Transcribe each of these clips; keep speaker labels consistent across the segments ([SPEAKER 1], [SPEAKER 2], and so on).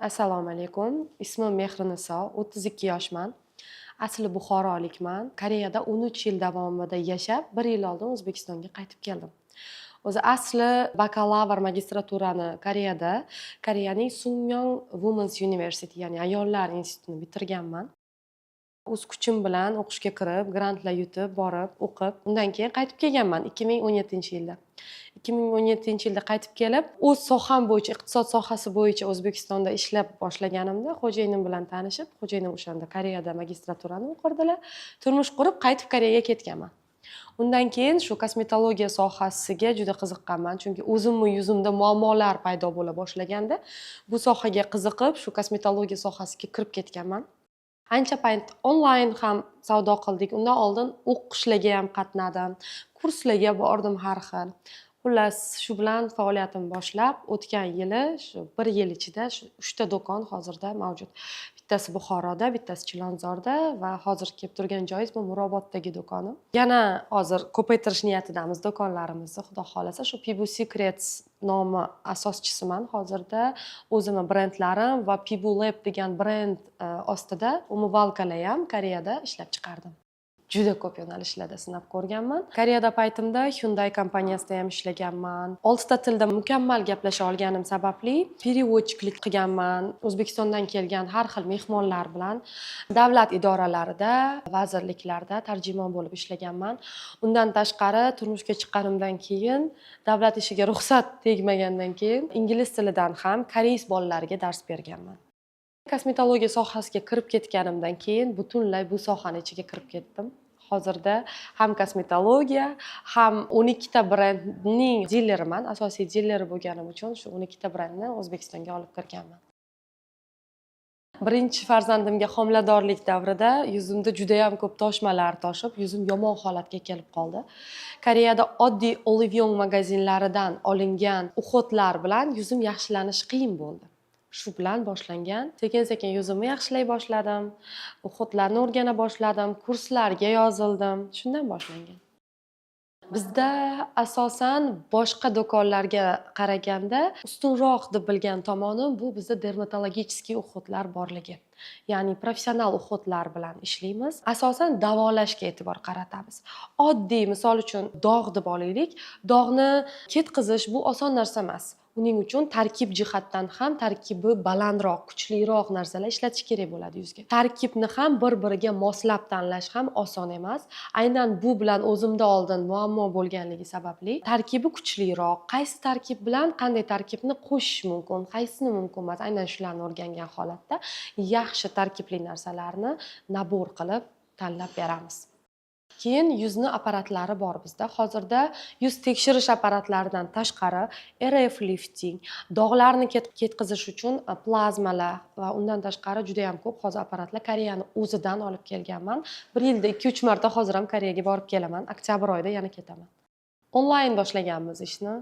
[SPEAKER 1] Assalomu alaykum. Ismim Mehriniso, 32 yoshman. Asli Buxorolikman. Koreyada 13 yil davomida yashab, 1 yil oldin O'zbekistonga qaytib keldim. O'zi asli bakalavr magistraturani Koreyada, Koreyaning Sungmyong Women's University, ya'ni ayollar institutini bitirganman. O'z kuchim bilan o'qishga kirib, grantlar yutib, borib, o'qib, undan keyin qaytib kelganman 2017-yilda. 2017-yilda qaytib kelib, o'z soham bo'yicha, iqtisod sohasi bo'yicha O'zbekistonda ishlab boshlaganimda xo'jayinim bilan tanishib, xo'jayinim o'shanda Koreyada magistraturani o'qirdilar. Turmush qurib, qaytib Koreyaga ketganman. Undan keyin shu kosmetologiya sohasiga juda qiziqqanman, chunki o'zimni yuzimda muammolar paydo bo'la boshlaganda, bu sohaga qiziqib, shu kosmetologiya sohasiga kirib ketganman. Ancha payt onlayn ham savdo qildik. Undan oldin o'qishlarga ham qatnadim, kurslarga bordim har xil. Xullas, shu bilan faoliyatim boshlab, o'tgan yili shu 1 yil ichida 3 ta do'kon hozirda mavjud. Bittasi Buxoroda, bittasi Chilonzorda va hozir kelib turgan joyimiz bu Miroboddagi do'konim. Yana hozir ko'paytirish niyatidamiz do'konlarimizni, xudo xolasa. Shu Pibu Secrets nomi asoschisiman hozirda. O'zimni brendlarim va Pibu Lab degan brend ostida umumvalkalar ham Koreyada ishlab chiqardim. Juda ko'p yo'nalishlarda sinab ko'rganman. Koreyada paytimda Hyundai kompaniyasida ham ishlaganman. 6 ta tilda mukammal gaplasha olganim sababli переводчикlik qilganman. O'zbekistondan kelgan har xil mehmonlar bilan davlat idoralarida, vazirliklarda tarjimon bo'lib ishlaganman. Undan tashqari turmushga chiqqanimdan keyin, davlat ishiga ruxsat tegmagandan keyin ingliz tilidan ham koreys bolalarga dars berganman. Kosmetologiya sohasiga kirib ketganimdan keyin butunlay bu sohaning ichiga kirib ketdim. Hozirda ham kosmetologiya, ham 12 ta brendning dileriman. Asosiy dileri bo'lganim uchun shu 12 ta brendni O'zbekistonga olib kirganman. Birinchi farzandimga homiladorlik davrida yuzimda juda ham ko'p toshmalar toshib, yuzim yomon holatga kelib qoldi. Koreyada oddiy Olivion magazinlaridan olingan uxotlar bilan yuzim yaxshilanishi qiyin bo'ldi. Shu bilan boshlangan. Sekin-sekin yuzimni yaxshilay boshladim. Uxotlarni o'rgana boshladim, kurslarga yozildim. Shundan boshlangan. Bizda asosan boshqa do'konlarga qaraganda ustunroq deb bilgan tomonim bu bizda dermatologicheskiy uxotlar borligi. Ya'ni professional uxotlar bilan ishlaymiz. Asosan davolashga e'tibor qaratamiz. Oddiy, misol uchun dog' deb olaylik. Dog'ni ketqizish bu oson narsa emas. Uning uchun tarkib jihatdan ham tarkibi balandroq, kuchliroq narsalar ishlatish kerak bo'ladi yuzga. Tarkibni ham bir-biriga moslab tanlash ham oson emas. Aynan bu bilan o'zimda oldin muammo bo'lganligi sababli tarkibi kuchliroq, qaysi tarkib bilan qanday tarkibni qo'shish mumkin, qaysini mumkin emas, aynan shularni o'rgangan holatda yaxshi tarkibli narsalarni nabor qilib tanlab beramiz. Keyin yuzni apparatlari bor bizda. Hozirda yuz tekshirish apparatlaridan tashqari RF lifting, dog'larni ketqizish uchun plazmalar va undan tashqari juda ham ko'p hozir apparatlar Koreyani o'zidan olib kelganman. 1 yilda 2-3 marta hozir ham Koreyaga borib kelaman. Oktyabr oyida yana ketaman. Onlayn boshlaganmiz ishni.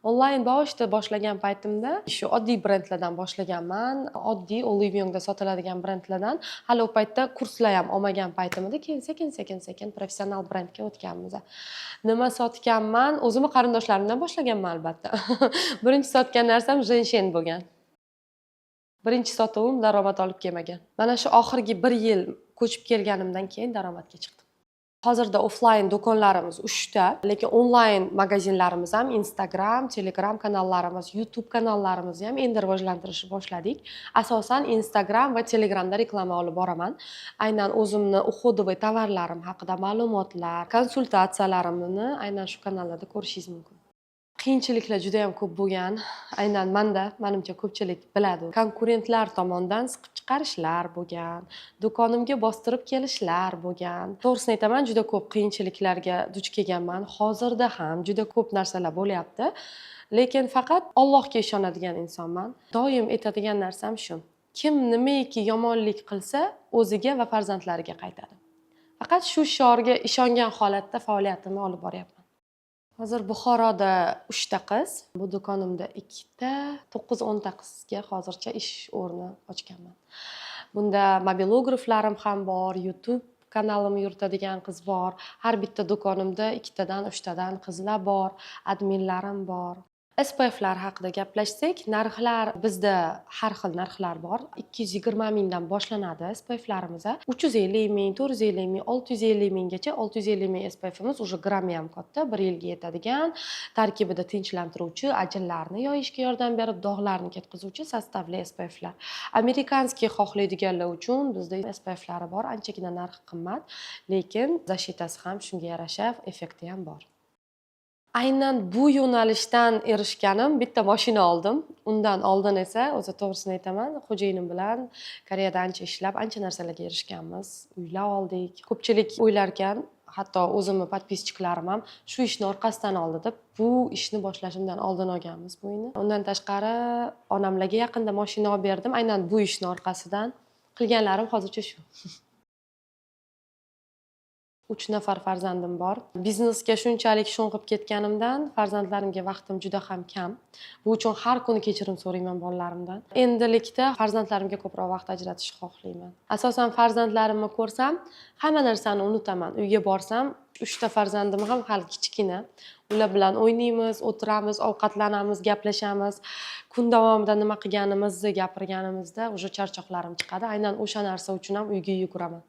[SPEAKER 1] Onlayn boshida boshlagan paytimda shu oddiy brendlardan boshlaganman. Oddiy Olivionda sotiladigan brendlardan. Hali u paytda kurslar ham olmagan paytimda keyin sekin professional brendga o'tganmiz. Nima sotganman? O'zimni qarindoshlarimdan boshlaganman albatta. Birinchi sotgan narsam Zhenshen bo'lgan. Birinchi sotuvim daromad olib kelmagan. Mana shu oxirgi 1 yil ko'chib kelganimdan keyin daromadga chiqdim. Hozirda offlayn do'konlarimiz 3 ta, lekin onlayn magazinlarimiz ham Instagram, Telegram kanallarimiz, YouTube kanallarimizni ham endi rivojlantirishni boshladik. Asosan Instagram va Telegramda reklama olib boraman. Aynan o'zimni uxodovoy tovarlarim haqida ma'lumotlar, konsultatsiyalarimni aynan shu kanallarda ko'rishingiz mumkin. Qiyinchiliklar juda ham ko'p bo'lgan. Aynan menimcha ko'pchilik biladi. Konkurentlar tomonidan siqib chiqarishlar bo'lgan, do'konimga bostirib kelishlar bo'lgan. To'g'risini aytaman, juda ko'p qiyinchiliklarga duch kelganman. Hozirda ham juda ko'p narsalar bo'lyapti. Lekin faqat Allohga ishonadigan insonman. Doim aytadigan narsam shu. Kim nimaiki yomonlik qilsa, o'ziga va farzandlariga qaytadi. Faqat shu shiorga ishongan holatda faoliyatimni olib boryapman. Hozir Buxoroda 3 ta qiz, bu do'konimda 2 ta, 9-10 ta qizga hozircha ish o'rni ochganman. Bunda mobilograflarim ham bor, YouTube kanalim yuritadigan qiz bor. Har bitta do'konimda 2 tadan 3 tadan qizlar bor, adminlarim bor. SPF'lar haqida gaplashsak, narxlar bizda har xil narxlar bor. 220 mingdan boshlanadi SPF'larimiz. 350 ming, 450 ming, 650 minggacha. 650 ming SPF'imiz уже grammi ham katta, 1 yilga yetadigan, tarkibida tinchlantiruvchi, ajinlarni yoyishga yordam berib, dog'larni ketkazuvchi sostavli SPF'lar. Amerikanskiy xohlaydiganlar uchun bizda SPF'lari bor, anchagina narxi qimmat, lekin zashitasi ham shunga yarasha effekti ham bor. Aynan bu yo'nalishdan erishganim bitta mashina oldim. Undan oldin esa, o'zi to'g'risini aytaman, xo'jayinim bilan Koreyada ancha ishlab, ancha narsalarga erishganmiz. Uylar oldik. Ko'pchilik o'ylarkan, hatto o'zimni podpischichlarim ham shu ishni orqasidan oldi deb, bu ishni boshlashimdan oldin olganmiz bu uyni. Undan tashqari, onamlarga yaqinda mashina olib berdim, aynan bu ishni orqasidan. Qilganlarim hozircha shu. 3 nafar farzandim bor. Biznesga shunchalik sho'ng'ib ketganimdan farzandlarimga vaqtim juda ham kam. Bu uchun har kuni kechirim so'rayman bolalarimdan. Endilikda farzandlarimga ko'proq vaqt ajratishni xohlayman. Asosan farzandlarimni ko'rsam, hamma narsani unutaman. Uyga borsam, 3 ta farzandim ham hali kichkina. Ular bilan o'ynaymiz, o'tiramiz, ovqatlanamiz, gaplashamiz. Kun davomida nima qilganimizni gapirganimizda o'sha charchoqlarim chiqadi. Aynan o'sha narsa uchun ham uyga yuguraman.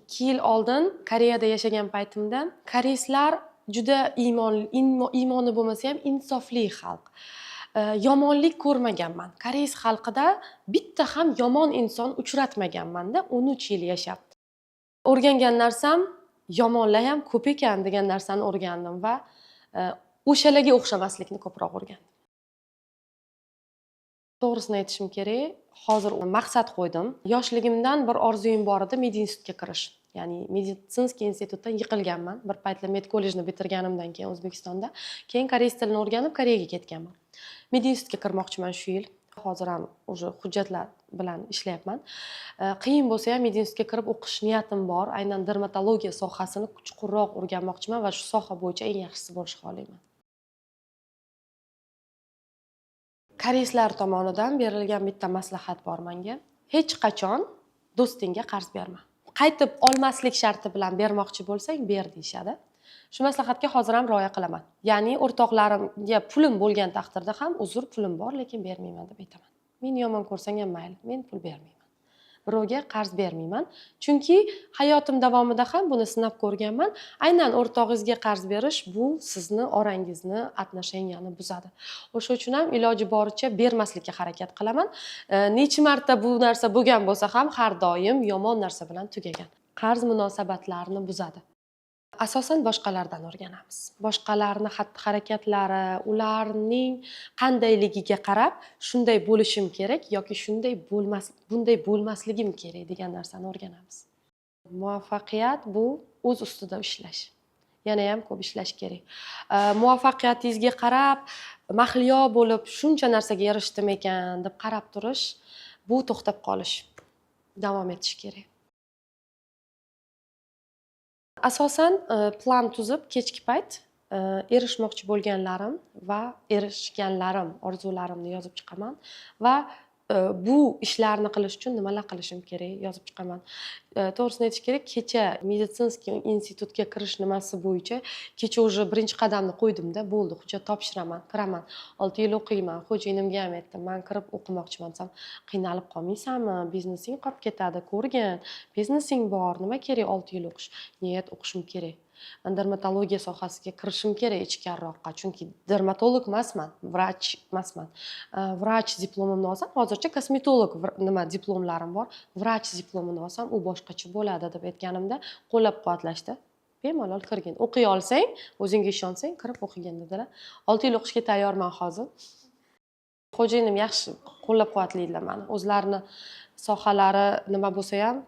[SPEAKER 1] 2 yil oldin Koreyada yashagan paytimda koreyslar juda iymoni bo'lmasa ham insofli xalq. Yomonlik ko'rmaganman. Koreys xalqida bitta ham yomon inson uchratmaganman-da 13 yil yashab. O'rgangan narsam yomonlar ham ko'p ekan degan narsani o'rgandim va o'shalarga o'xshamaslikni ko'proq o'rgandim. To'g'risini aytishim kerak, hozir maqsad qo'ydim. Yoshligimdan bir orzuyim bor edi Med institutga kirish. Ya'ni meditsinskiy institutdan yiqilganman. Bir paytlar med kollejni bitirganimdan keyin O'zbekistonda, keyin koreys tilini o'rganib Koreyaga ketganman. Med institutga kirmoqchiman shu yil. Hozir ham o'sha hujjatlar bilan ishlayapman. Qiyin bo'lsa ham med institutga kirib o'qish niyatim bor. Aynan dermatologiya sohasini chuqurroq o'rganmoqchiman va shu soha bo'yicha eng yaxshisi bo'lishni xohlayman. Koreyslar tomonidan berilgan bitta maslahat bor menga. Hech qachon do'stingga qarz berma. Qaytib olmaslik sharti bilan bermoqchi bo'lsang, ber deyshadi. Shu maslahatga hozir ham rioya qilaman. Ya'ni o'rtoqlarimga pulim bo'lgan taqdirda ham uzr, pulim bor, lekin bermayman deb aytaman. Meni yomon ko'rsang ham mayli, men pul bermayman. Birovga qarz bermayman. Chunki hayotim davomida ham buni sinab ko'rganman. Aynan o'rtog'ingizga qarz berish bu sizni orangizni, atnosheniyani buzadi. O'sha uchun ham iloji boricha bermaslikka harakat qilaman. Necha marta bu narsa bo'lgan bo'lsa ham har doim yomon narsa bilan tugagan. Qarz munosabatlarni buzadi. Asosan boshqalardan o'rganamiz. Boshqalarning xatti-harakatlari, ularning qandayligiga qarab shunday bo'lishim kerak yoki bunday bo'lmasligim kerak degan narsani o'rganamiz. Muvaffaqiyat bu o'z ustida ishlash. Yana ham ko'p ishlash kerak. Muvaffaqiyatingizga qarab mahliyo bo'lib shuncha narsaga erishdim ekan deb qarab turish, bu to'xtab qolish. Davom etish kerak. Asosan plan tuzib kechki payt erishmoqchi bo'lganlarim va erishganlarim, orzularimni yozib chiqaman va bu ishlarni qilish uchun nimalar qilishim kerak yozib chiqaman. To'g'risini aytish kerak, kecha meditsinskiy institutga kirish nimasi bo'yicha kecha уже birinchi qadamni qo'ydim-da, bo'ldi, hujjat topshiraman, kiraman. 6 yil o'qiyman. Xo'jayinimga ham aytdim, men kirib o'qimoqchiman desam, qiynalib qolmaysanmi? Biznesing qolib ketadi, ko'rgin. Biznesing bor, nima kerak 6 yil o'qish? Niyat o'qishim kerak. Dermatologiya sohasiga kirishim kerak ichkariroqqa, chunki dermatolog emasman, vrach emasman. Vrach diplomimni olsam, hozircha kosmetolog diplomlarim bor. Vrach diplomini olsam, u boshqacha bo'ladi deb aytganimda qo'llab-quvvatlashdi. Bemalol kirgin. O'qiy olsang, o'zingga ishonsang, kirib o'qigin dedilar. 6 yil o'qishga tayyorman hozir. Xo'jayinim yaxshi qo'llab-quvvatlaydilar meni. O'zlarini sohalari nima bo'lsa ham,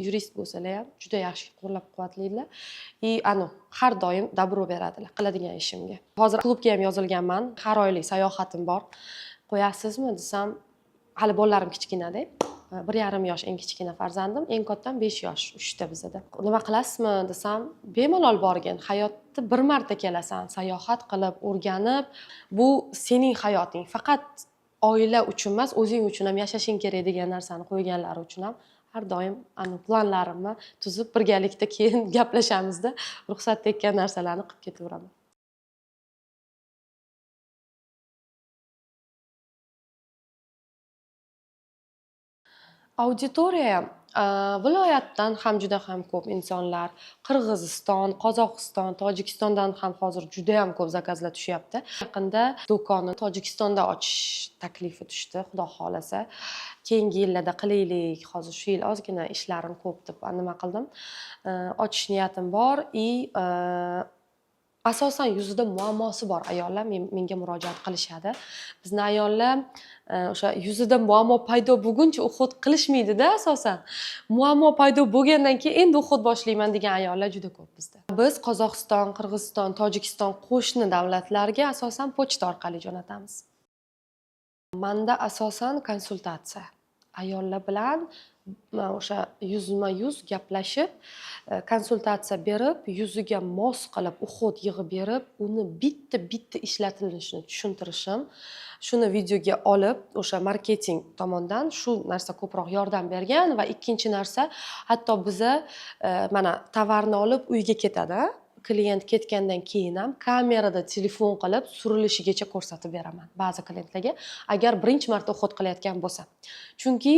[SPEAKER 1] yurist bo'lsalar ham juda yaxshi qo'llab-quvvatlaydilar. Har doim dabro beradilar qiladigan ishimga. Hozir klubga ham yozilganman. Har oylik sayohatim bor. Qo'yasizmi desam, hali bolalarim kichkinada. 1,5 yosh eng kichkina farzandim, eng kattam 5 yosh, 3 ta bizada. Nima qilasizmi desam, bemalol borgin. Hayotda bir marta kelasan, sayohat qilib, o'rganib, bu sening hayoting. Faqat oila uchun emas, o'zing uchun ham yashashing kerak degan narsani qo'yganlari uchun ham har doim planlarimni tuzib birgalikda keyin gaplashamizda ruxsat tekkan narsalarni qilib ketaveraman. Auditoriya viloyatdan ham juda ham ko'p insonlar, Qirg'iziston, Qozog'iston, Tojikistondan ham hozir juda ham ko'p zakazlar tushyapti. Yaqinda do'konni Tojikistonda ochish taklifi tushdi, xudo xolasa. Keyingi yillarda qilaylik, hozir shu yil ozgina ishlarim ko'p deb nima qildim. Ochish niyatim bor asosan yuzida muammosi bor ayollar menga murojaat qilishadi. Bizni ayollar o'sha yuzida muammo paydo bo'lguncha uhud qilishmaydida asosan. Muammo paydo bo'lgandan keyin endi uhud boshlayman degan ayollar juda ko'p bizda. Biz Qozog'iston, Qirg'iziston, Tojikiston qo'shni davlatlarga asosan pochta orqali jo'natamiz. Manda asosan konsultatsiya. Ayollar bilan o'sha yuzma-yuz gaplashib, konsultatsiya berib, yuziga mos qilib uhud yig'ib berib, uni bitta ishlatilishini tushuntirishim, shuni videoga olib, o'sha marketing tomonidan shu narsa ko'proq yordam bergan va ikkinchi narsa, hatto biza mana tovarni olib uyga ketadi. Klient ketgandan keyin ham kamerada telefon qilib surilishigacha ko'rsatib beraman ba'zi klientlarga, agar birinchi marta uhud qilayotgan bo'lsa. Chunki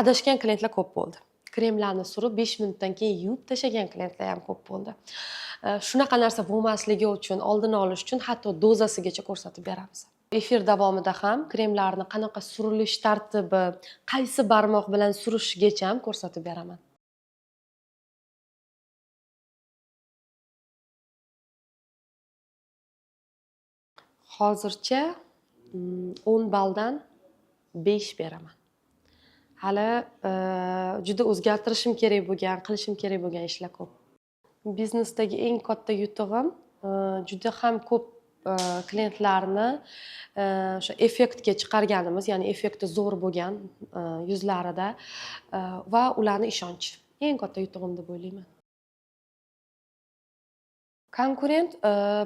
[SPEAKER 1] adashgan klientlar ko'p bo'ldi. Kremlarni surib 5 minutdan keyin yuvib tashlagan klientlar ham ko'p bo'ldi. Shunaqa narsa bo'lmasligi uchun, oldini olish uchun hatto dozasigacha ko'rsatib beramiz. Efir davomida ham kremlarni qanaqa surilish tartibi, qaysi barmoq bilan surishgacha ham ko'rsatib beraman. Hozircha 10 balldan 5 beraman. Hali juda o'zgartirishim kerak bo'lgan, qilishim kerak bo'lgan ishlar ko'p. Biznesdagi eng katta yutug'im juda ham ko'p klientlarni o'sha effektga chiqarganimiz, ya'ni effekti zo'r bo'lgan yuzlarida va ularning ishonchi. Eng katta yutug'im deb o'ylayman.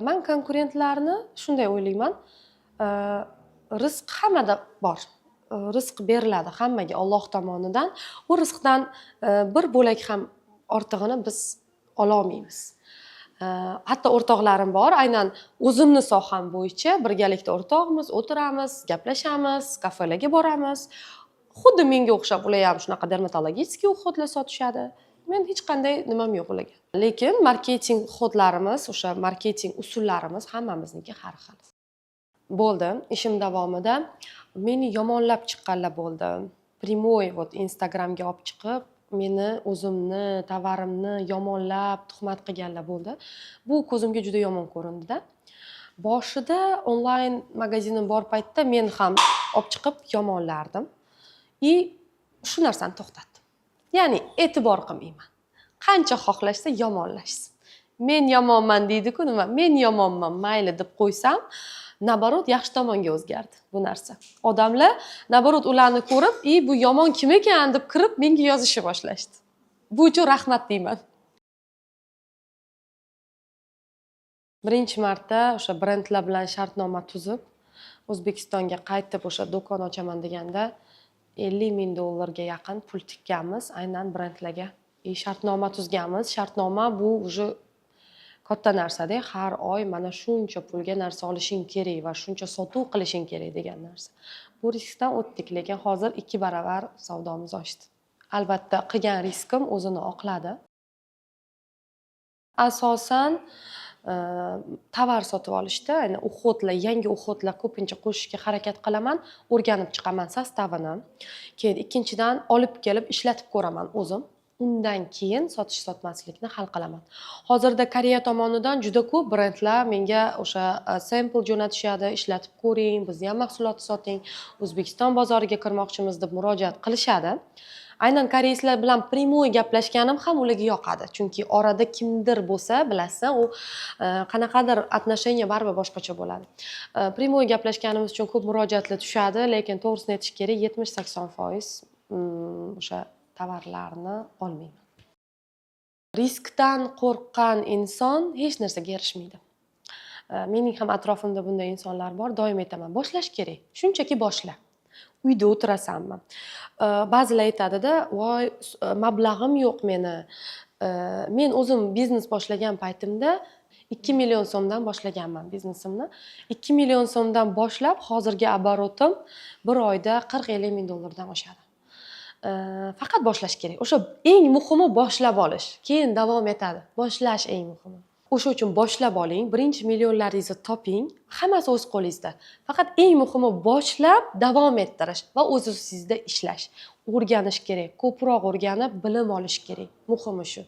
[SPEAKER 1] Men konkurentlarni shunday o'ylayman, rizq hammada bor. Rizq beriladi hammaga Alloh tomonidan. U rizqdan bir bo'lak ham ortig'ini biz ola olmaymiz. Hatto o'rtoqlarim bor, aynan o'zimni soham bo'yicha birgalikda o'rtoqmiz, o'tiramiz, gaplashamiz, kafelarga boramiz. Xuddi menga o'xshab ular ham shunaqa dermatologический uxodlar sotishadi. Men hech qanday nimam yo'q ularga. Lekin marketing uxodlarimiz, o'sha marketing usullarimiz hammamizniki har xil. Bo'ldi, ishim davomida meni yomonlab chiqqanlar bo'ldi. Primoy Instagramga olib chiqib, meni o'zimni, tovarimni yomonlab, tuhmat qilganlar bo'ldi. Bu ko'zimga juda yomon ko'rindi-da. Boshida onlayn magazinim bor paytda men ham olib chiqib yomonlardim. Shu narsani to'xtatdim. Ya'ni e'tibor qilmayman. Qancha xohlashsa yomonlashsin. Men yomonman deydi-ku nima? Men yomonman, mayli deb qo'ysam, nabarot yaxshi tomonga o'zgardi bu narsa. Odamlar nabarot ularni ko'rib, bu yomon kim ekan deb kirib menga yozishni boshlashdi. Bu uchun rahmat deyman. Birinchi marta o'sha brendlar bilan shartnoma tuzib, O'zbekistonga qaytib o'sha do'kon ochaman deganda $50,000 yaqin pul tikkanmiz, aynan brendlarga. Shartnoma tuzganmiz. Shartnoma bu уже katta narsa-da, har oy mana shuncha pulga narsa olishing kerak va shuncha sotuv qilishing kerak degan narsa. Bu riskdan o'tdik, lekin hozir 2 baravar savdomiz oshdi. Albatta, qilgan riskim o'zini oqladi. Asosan tovar sotib olishda, ya'ni uxodlar, yangi uxodlar ko'pincha qo'shishga harakat qilaman, o'rganib chiqaman sostavini. Keyin ikkinchidan olib kelib ishlatib ko'raman o'zim. Undan keyin sotish sotmaslikni hal qilaman. Hozirda Koreya tomonidan juda ko'p brendlar menga o'sha sample jo'natishadi, ishlatib ko'ring, bizni ham mahsulotni soting, O'zbekiston bozoriga kirmoqchimiz deb murojaat qilishadi. Aynan koreyslar bilan primoy gaplashganim ham ularga yoqadi. Chunki orada kimdir bo'lsa, bilasiz, u qanaqadir отношение baribir boshqacha bo'ladi. Primoy gaplashganimiz uchun ko'p murojaatlar tushadi, lekin to'g'risini aytish kerak, 70-80% o'sha tovarlarni olmayman. Riskdan qo'rqqan inson hech narsaga erishmaydi. Mening ham atrofimda bunday insonlar bor, doim aytaman, boshlash kerak. Shunchaki boshla. Uyda o'tirasanmi? Ba'zilar aytadi-da, "Voy, mablag'im yo'q meni." Men o'zim biznes boshlagan paytimda 2 million so'mdan boshlaganman biznesimni. 2 million so'mdan boshlab, hozirgi обороtim bir oyda $40-50 ming dollardan oshadi. Faqat boshlash kerak. O'sha eng muhimi boshlab olish. Keyin davom etadi. Boshlash eng muhimi. O'sha uchun boshlab oling, birinchi millionlaringizni toping. Hammasi o'z qo'lingizda. Faqat eng muhimi boshlab davom ettirish va o'z ustingizda ishlash. O'rganish kerak. Ko'proq o'rganib, bilim olish kerak. Muhimi shu.